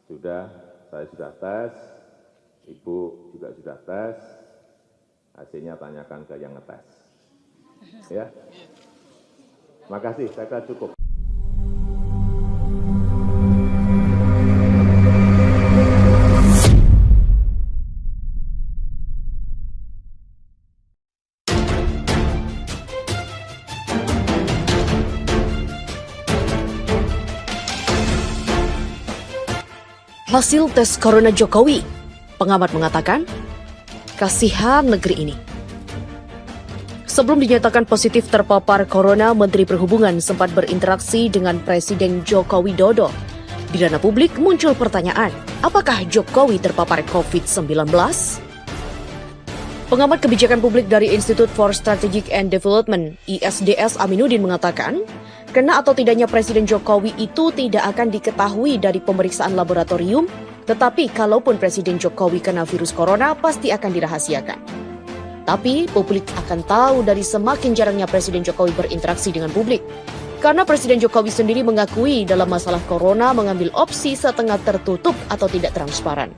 Sudah, saya sudah tes, Ibu juga sudah tes, hasilnya tanyakan ke yang ngetes. Ya, makasih, saya kira cukup. Hasil tes corona Jokowi, pengamat mengatakan, kasihan negeri ini. Sebelum dinyatakan positif terpapar corona, Menteri Perhubungan sempat berinteraksi dengan Presiden Joko Widodo. Di ranah publik muncul pertanyaan, apakah Jokowi terpapar COVID-19? Pengamat kebijakan publik dari Institute for Strategic and Development, ISDS Aminuddin mengatakan, kena atau tidaknya Presiden Jokowi itu tidak akan diketahui dari pemeriksaan laboratorium, tetapi kalaupun Presiden Jokowi kena virus corona, pasti akan dirahasiakan. Tapi publik akan tahu dari semakin jarangnya Presiden Jokowi berinteraksi dengan publik. Karena Presiden Jokowi sendiri mengakui dalam masalah corona mengambil opsi setengah tertutup atau tidak transparan.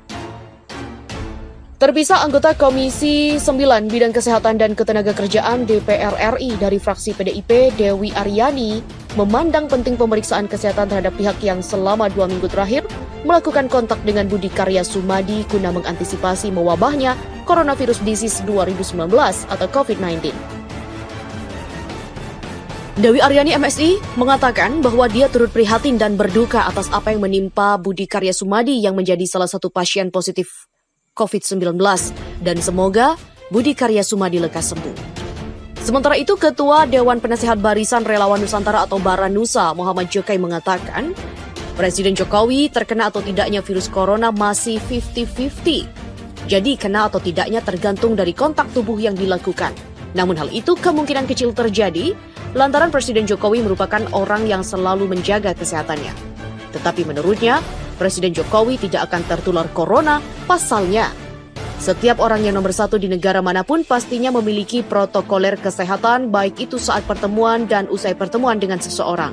Terpisah anggota Komisi 9 Bidang Kesehatan dan Ketenagakerjaan DPR RI dari fraksi PDIP, Dewi Aryani, memandang penting pemeriksaan kesehatan terhadap pihak yang selama 2 minggu terakhir melakukan kontak dengan Budi Karya Sumadi guna mengantisipasi mewabahnya Coronavirus Disease 2019 atau COVID-19. Dewi Aryani MSI mengatakan bahwa dia turut prihatin dan berduka atas apa yang menimpa Budi Karya Sumadi yang menjadi salah satu pasien positif COVID-19 dan semoga Budi Karya Sumadi lekas sembuh. Sementara itu, Ketua Dewan Penasehat Barisan Relawan Nusantara atau Baranusa, Muhammad Jokai mengatakan, Presiden Jokowi terkena atau tidaknya virus corona masih 50-50. Jadi kena atau tidaknya tergantung dari kontak tubuh yang dilakukan. Namun hal itu kemungkinan kecil terjadi lantaran Presiden Jokowi merupakan orang yang selalu menjaga kesehatannya. Tetapi menurutnya, Presiden Jokowi tidak akan tertular corona, pasalnya setiap orang yang nomor satu di negara manapun pastinya memiliki protokoler kesehatan baik itu saat pertemuan dan usai pertemuan dengan seseorang.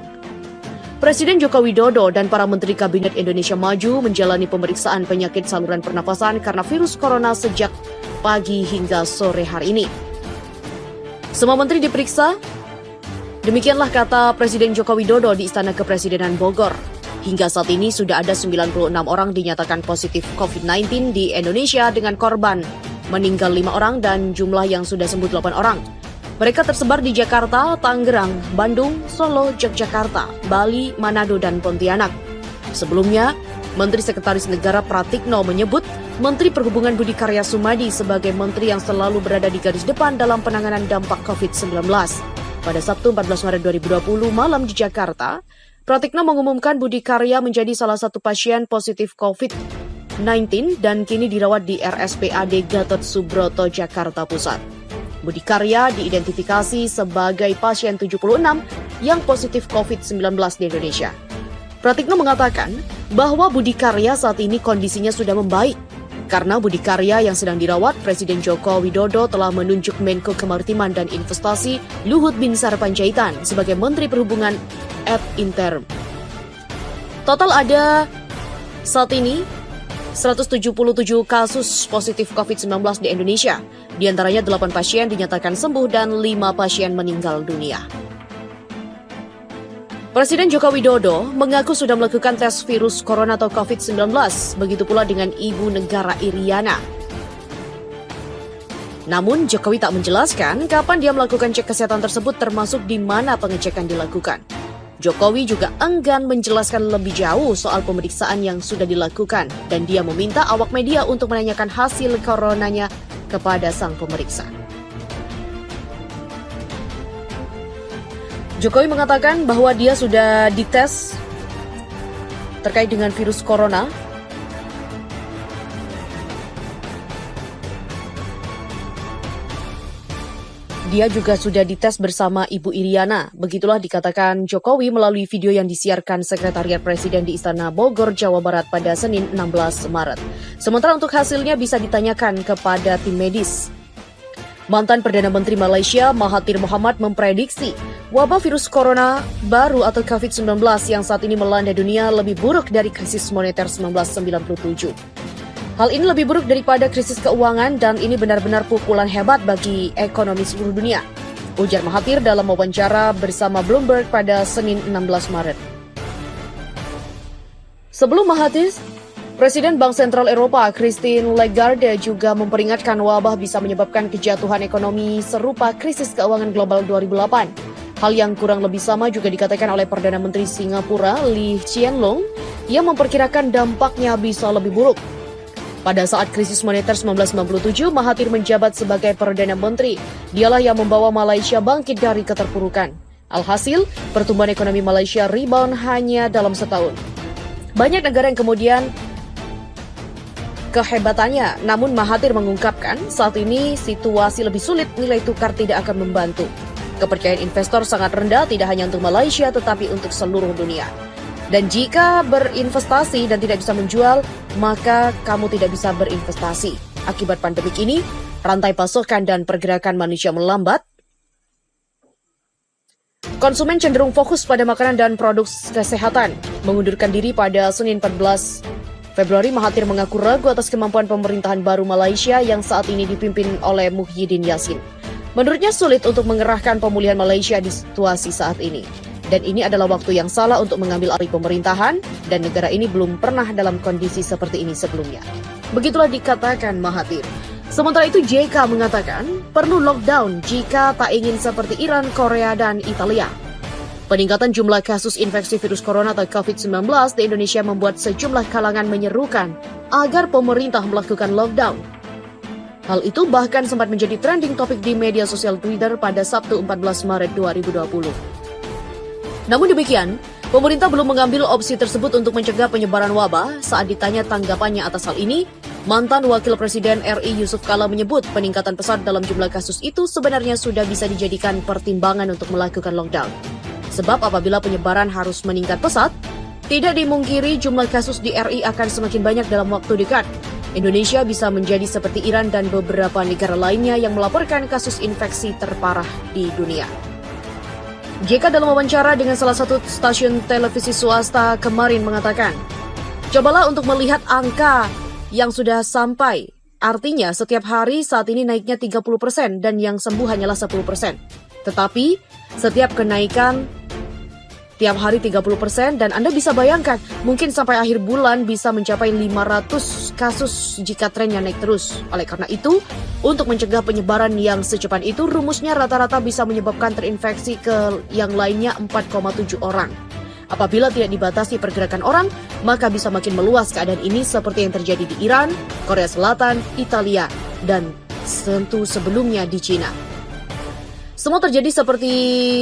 Presiden Joko Widodo dan para Menteri Kabinet Indonesia Maju menjalani pemeriksaan penyakit saluran pernafasan karena virus corona sejak pagi hingga sore hari ini. Semua menteri diperiksa, demikianlah kata Presiden Joko Widodo di Istana Kepresidenan Bogor. Hingga saat ini sudah ada 96 orang dinyatakan positif COVID-19 di Indonesia dengan korban meninggal 5 orang dan jumlah yang sudah sembuh 8 orang. Mereka tersebar di Jakarta, Tangerang, Bandung, Solo, Yogyakarta, Bali, Manado, dan Pontianak. Sebelumnya, Menteri Sekretaris Negara Pratikno menyebut Menteri Perhubungan Budi Karya Sumadi sebagai menteri yang selalu berada di garis depan dalam penanganan dampak COVID-19. Pada Sabtu 14 Maret 2020 malam di Jakarta, Pratikno mengumumkan Budi Karya menjadi salah satu pasien positif COVID-19 dan kini dirawat di RSPAD Gatot Subroto, Jakarta Pusat. Budi Karya diidentifikasi sebagai pasien 76 yang positif COVID-19 di Indonesia. Pratikno mengatakan bahwa Budi Karya saat ini kondisinya sudah membaik. Karena Budi Karya yang sedang dirawat, Presiden Joko Widodo telah menunjuk Menko Kemaritiman dan Investasi Luhut Binsar Panjaitan sebagai Menteri Perhubungan ad interim. Total ada saat ini 177 kasus positif COVID-19 di Indonesia. Di antaranya 8 pasien dinyatakan sembuh dan 5 pasien meninggal dunia. Presiden Joko Widodo mengaku sudah melakukan tes virus corona atau COVID-19, begitu pula dengan Ibu Negara Iriana. Namun Jokowi tak menjelaskan kapan dia melakukan cek kesehatan tersebut termasuk di mana pengecekan dilakukan. Jokowi juga enggan menjelaskan lebih jauh soal pemeriksaan yang sudah dilakukan dan dia meminta awak media untuk menanyakan hasil coronanya kepada sang pemeriksa. Jokowi mengatakan bahwa dia sudah dites terkait dengan virus corona. Dia juga sudah dites bersama Ibu Iriana. Begitulah dikatakan Jokowi melalui video yang disiarkan Sekretariat Presiden di Istana Bogor, Jawa Barat pada Senin 16 Maret. Sementara untuk hasilnya bisa ditanyakan kepada tim medis. Mantan Perdana Menteri Malaysia Mahathir Mohamad memprediksi wabah virus corona baru atau COVID-19 yang saat ini melanda dunia lebih buruk dari krisis moneter 1997. Hal ini lebih buruk daripada krisis keuangan dan ini benar-benar pukulan hebat bagi ekonomi seluruh dunia, ujar Mahathir dalam wawancara bersama Bloomberg pada Senin 16 Maret. Sebelum Mahathir, Presiden Bank Sentral Eropa Christine Lagarde juga memperingatkan wabah bisa menyebabkan kejatuhan ekonomi serupa krisis keuangan global 2008. Hal yang kurang lebih sama juga dikatakan oleh Perdana Menteri Singapura Lee Hsien Loong yang memperkirakan dampaknya bisa lebih buruk. Pada saat krisis moneter 1997, Mahathir menjabat sebagai Perdana Menteri. Dialah yang membawa Malaysia bangkit dari keterpurukan. Alhasil, pertumbuhan ekonomi Malaysia rebound hanya dalam setahun. Banyak negara yang kemudian kehebatannya, namun Mahathir mengungkapkan saat ini situasi lebih sulit, nilai tukar tidak akan membantu. Kepercayaan investor sangat rendah tidak hanya untuk Malaysia tetapi untuk seluruh dunia. Dan jika berinvestasi dan tidak bisa menjual, maka kamu tidak bisa berinvestasi. Akibat pandemik ini, rantai pasokan dan pergerakan manusia melambat. Konsumen cenderung fokus pada makanan dan produk kesehatan. Mengundurkan diri pada Senin 14 Februari, Mahathir mengaku ragu atas kemampuan pemerintahan baru Malaysia yang saat ini dipimpin oleh Muhyiddin Yassin. Menurutnya sulit untuk mengerahkan pemulihan Malaysia di situasi saat ini. Dan ini adalah waktu yang salah untuk mengambil alih pemerintahan dan negara ini belum pernah dalam kondisi seperti ini sebelumnya. Begitulah dikatakan Mahathir. Sementara itu JK mengatakan perlu lockdown jika tak ingin seperti Iran, Korea, dan Italia. Peningkatan jumlah kasus infeksi virus corona atau COVID-19 di Indonesia membuat sejumlah kalangan menyerukan agar pemerintah melakukan lockdown. Hal itu bahkan sempat menjadi trending topik di media sosial Twitter pada Sabtu 14 Maret 2020. Namun demikian, pemerintah belum mengambil opsi tersebut untuk mencegah penyebaran wabah. Saat ditanya tanggapannya atas hal ini, mantan Wakil Presiden RI Yusuf Kala menyebut peningkatan pesat dalam jumlah kasus itu sebenarnya sudah bisa dijadikan pertimbangan untuk melakukan lockdown. Sebab apabila penyebaran harus meningkat pesat, tidak dimungkiri jumlah kasus di RI akan semakin banyak dalam waktu dekat. Indonesia bisa menjadi seperti Iran dan beberapa negara lainnya yang melaporkan kasus infeksi terparah di dunia. JK dalam wawancara dengan salah satu stasiun televisi swasta kemarin mengatakan, cobalah untuk melihat angka yang sudah sampai. Artinya setiap hari saat ini naiknya 30% dan yang sembuh hanyalah 10%. Tetapi setiap kenaikan tiap hari 30% dan Anda bisa bayangkan mungkin sampai akhir bulan bisa mencapai 500 kasus jika trennya naik terus. Oleh karena itu, untuk mencegah penyebaran yang secepat itu, rumusnya rata-rata bisa menyebabkan terinfeksi ke yang lainnya 4,7 orang. Apabila tidak dibatasi pergerakan orang, maka bisa makin meluas keadaan ini seperti yang terjadi di Iran, Korea Selatan, Italia, dan tentu sebelumnya di Cina. Semua terjadi seperti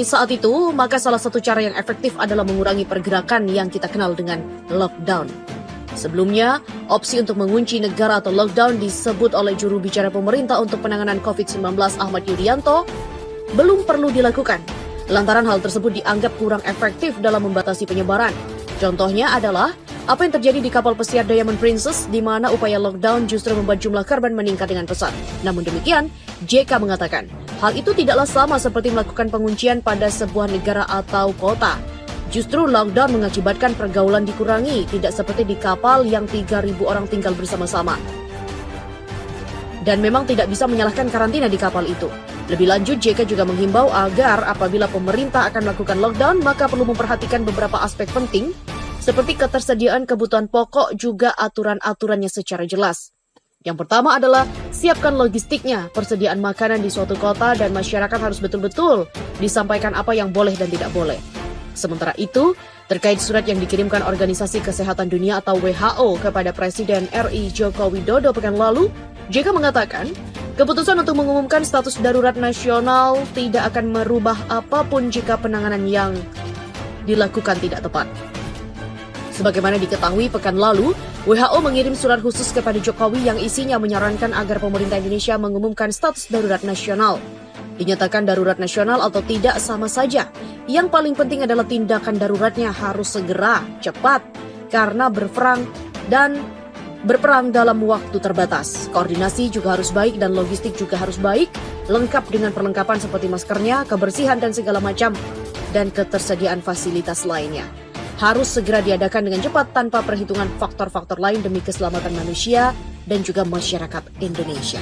saat itu, maka salah satu cara yang efektif adalah mengurangi pergerakan yang kita kenal dengan lockdown. Sebelumnya, opsi untuk mengunci negara atau lockdown disebut oleh juru bicara pemerintah untuk penanganan COVID-19 Ahmad Yuryanto belum perlu dilakukan. Lantaran hal tersebut dianggap kurang efektif dalam membatasi penyebaran. Contohnya adalah apa yang terjadi di kapal pesiar Diamond Princess, di mana upaya lockdown justru membuat jumlah korban meningkat dengan pesat. Namun demikian, JK mengatakan, hal itu tidaklah sama seperti melakukan penguncian pada sebuah negara atau kota. Justru lockdown mengakibatkan pergaulan dikurangi, tidak seperti di kapal yang 3.000 orang tinggal bersama-sama. Dan memang tidak bisa menyalahkan karantina di kapal itu. Lebih lanjut, JK juga menghimbau agar apabila pemerintah akan melakukan lockdown, maka perlu memperhatikan beberapa aspek penting, seperti ketersediaan kebutuhan pokok juga aturan-aturannya secara jelas. Yang pertama adalah siapkan logistiknya, persediaan makanan di suatu kota dan masyarakat harus betul-betul disampaikan apa yang boleh dan tidak boleh. Sementara itu, terkait surat yang dikirimkan Organisasi Kesehatan Dunia atau WHO kepada Presiden RI Joko Widodo pekan lalu, JK mengatakan, keputusan untuk mengumumkan status darurat nasional tidak akan merubah apapun jika penanganan yang dilakukan tidak tepat. Sebagaimana diketahui pekan lalu, WHO mengirim surat khusus kepada Jokowi yang isinya menyarankan agar pemerintah Indonesia mengumumkan status darurat nasional. Dinyatakan darurat nasional atau tidak sama saja. Yang paling penting adalah tindakan daruratnya harus segera, cepat, karena berperang dalam waktu terbatas. Koordinasi juga harus baik dan logistik juga harus baik. lengkap dengan perlengkapan seperti maskernya, kebersihan dan segala macam, dan ketersediaan fasilitas lainnya. Harus segera diadakan dengan cepat tanpa perhitungan faktor-faktor lain demi keselamatan manusia dan juga masyarakat Indonesia.